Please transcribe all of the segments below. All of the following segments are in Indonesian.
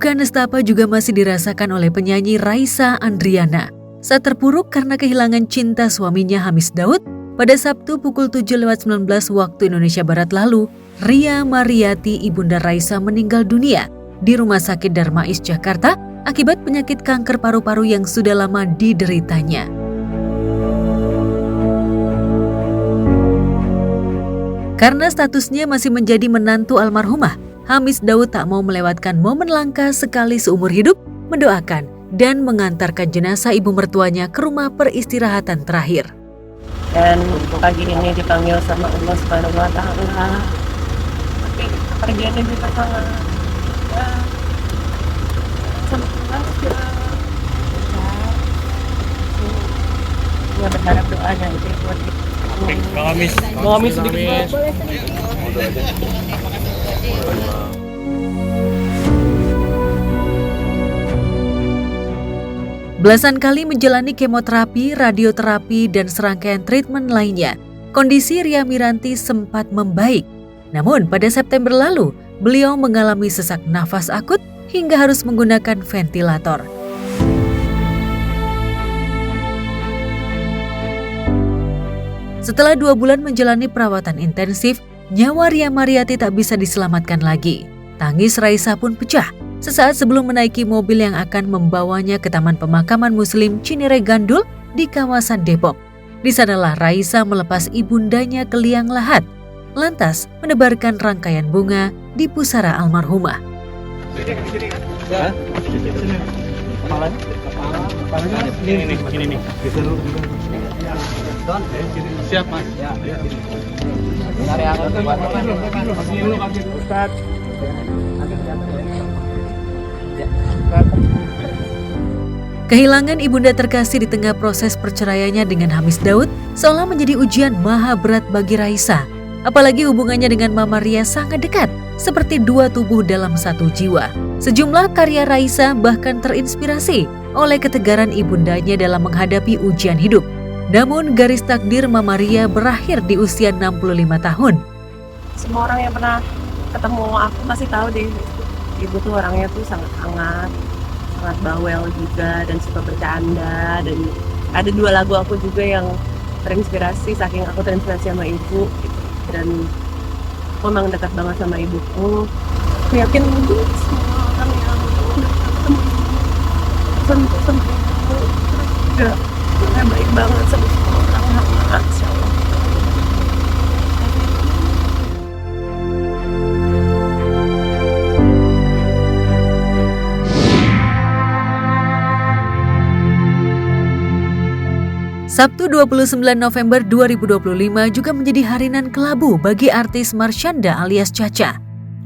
Duka nestapa juga masih dirasakan oleh penyanyi Raisa Andriana saat terpuruk karena kehilangan cinta suaminya Hamis Daud. Pada Sabtu pukul 7.19 waktu Indonesia Barat lalu, Ria Mariati ibunda Raisa meninggal dunia di Rumah Sakit Darmais Jakarta akibat penyakit kanker paru-paru yang sudah lama dideritanya. Karena statusnya masih menjadi menantu almarhumah, Hamis Daud tak mau melewatkan momen langka sekali seumur hidup mendoakan dan mengantarkan jenazah ibu mertuanya ke rumah peristirahatan terakhir. Dan pagi ini dipanggil sama Allah Subhanahu wa Ta'ala. Tapi pekerjaannya juga sangat ya berharap doanya itu buat Bang Amis sedikit. Belasan kali menjalani kemoterapi, radioterapi, dan serangkaian treatment lainnya, kondisi Ria Miranti sempat membaik. Namun pada September lalu, beliau mengalami sesak nafas akut hingga harus menggunakan ventilator. Setelah 2 bulan menjalani perawatan intensif, nyawa Ria Mariati tak bisa diselamatkan lagi. Tangis Raisa pun pecah sesaat sebelum menaiki mobil yang akan membawanya ke Taman Pemakaman Muslim Cinere Gandul di kawasan Depok. Di sanalah Raisa melepas ibundanya ke liang lahat, lantas menebarkan rangkaian bunga di pusara almarhumah. Siap, Mas. Kehilangan ibunda terkasih di tengah proses perceraiannya dengan Hamis Daud seolah menjadi ujian maha berat bagi Raisa. Apalagi hubungannya dengan Mama Ria sangat dekat, seperti 2 tubuh dalam 1 jiwa. Sejumlah karya Raisa bahkan terinspirasi oleh ketegaran ibundanya dalam menghadapi ujian hidup. Namun garis takdir Mama Ria berakhir di usia 65 tahun. Semua orang yang pernah ketemu aku pasti tahu deh, ibu tuh orangnya tuh sangat hangat, sangat bawel juga dan suka bercanda. Dan ada 2 lagu aku juga yang terinspirasi, saking aku terinspirasi sama ibu gitu. Dan aku memang dekat banget sama ibuku. Aku yakin mungkin semua orang yang udah ketemu sentuh ibu juga baik banget sama semua orang, insya Allah. Sabtu 29 November 2025 juga menjadi hari nan kelabu bagi artis Marshanda alias Caca.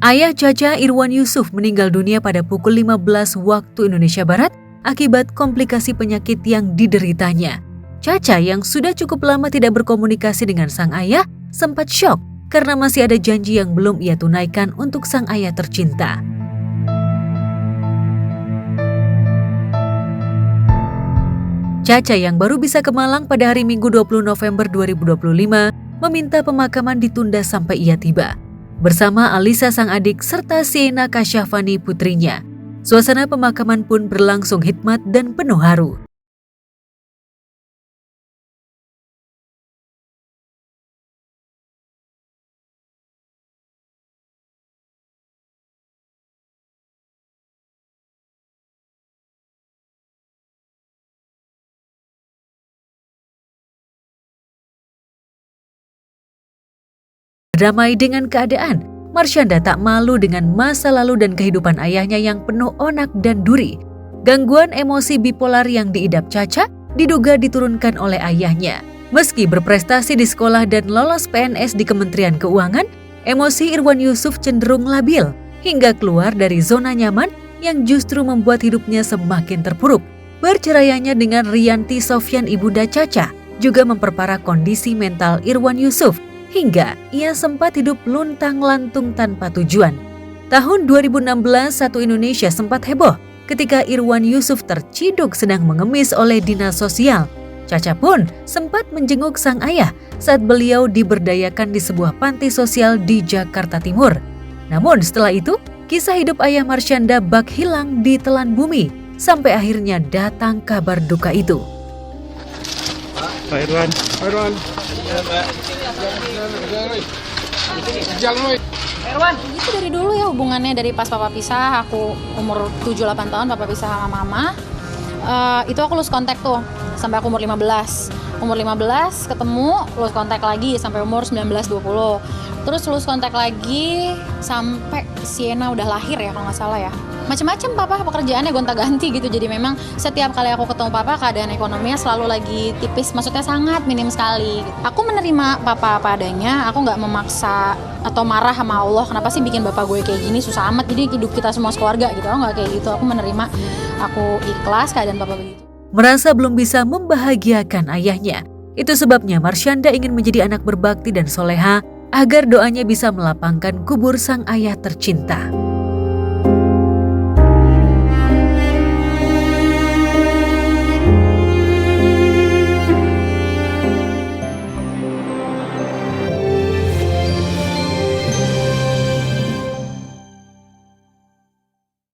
Ayah Caca, Irwan Yusuf, meninggal dunia pada pukul 15 waktu Indonesia Barat akibat komplikasi penyakit yang dideritanya. Caca yang sudah cukup lama tidak berkomunikasi dengan sang ayah sempat syok karena masih ada janji yang belum ia tunaikan untuk sang ayah tercinta. Caca yang baru bisa ke Malang pada hari Minggu 20 November 2025 meminta pemakaman ditunda sampai ia tiba. Bersama Alisa sang adik serta Siena Kasyafani putrinya. Suasana pemakaman pun berlangsung hikmat dan penuh haru. Berdamai dengan keadaan, Marshanda tak malu dengan masa lalu dan kehidupan ayahnya yang penuh onak dan duri. Gangguan emosi bipolar yang diidap Caca diduga diturunkan oleh ayahnya. Meski berprestasi di sekolah dan lolos PNS di Kementerian Keuangan, emosi Irwan Yusuf cenderung labil hingga keluar dari zona nyaman yang justru membuat hidupnya semakin terpuruk. Perceraiannya dengan Rianti Sofyan ibunda Caca juga memperparah kondisi mental Irwan Yusuf hingga ia sempat hidup luntang-lantung tanpa tujuan. Tahun 2016, satu Indonesia sempat heboh ketika Irwan Yusuf terciduk sedang mengemis oleh dinas sosial. Caca pun sempat menjenguk sang ayah saat beliau diberdayakan di sebuah panti sosial di Jakarta Timur. Namun setelah itu, kisah hidup ayah Marsyanda bak hilang di telan bumi sampai akhirnya datang kabar duka itu. Pak Irwan. Itu dari dulu ya hubungannya, dari pas papa pisah, aku umur 7-8 tahun papa pisah sama mama. Itu aku lose kontak tuh sampai aku umur 15. Umur 15 ketemu, lose kontak lagi sampai umur 19-20. Terus lose kontak lagi sampai Sienna udah lahir ya kalau nggak salah ya. Macem-macem papa pekerjaannya gonta-ganti gitu. Jadi memang setiap kali aku ketemu papa keadaan ekonominya selalu lagi tipis, maksudnya sangat minim sekali. Aku menerima papa apa adanya, aku nggak memaksa atau marah sama Allah kenapa sih bikin bapak gue kayak gini, susah amat jadi hidup kita semua sekeluarga gitu. Aku nggak kayak gitu, aku menerima, aku ikhlas keadaan papa begitu. Merasa belum bisa membahagiakan ayahnya. Itu sebabnya Marsyanda ingin menjadi anak berbakti dan soleha agar doanya bisa melapangkan kubur sang ayah tercinta.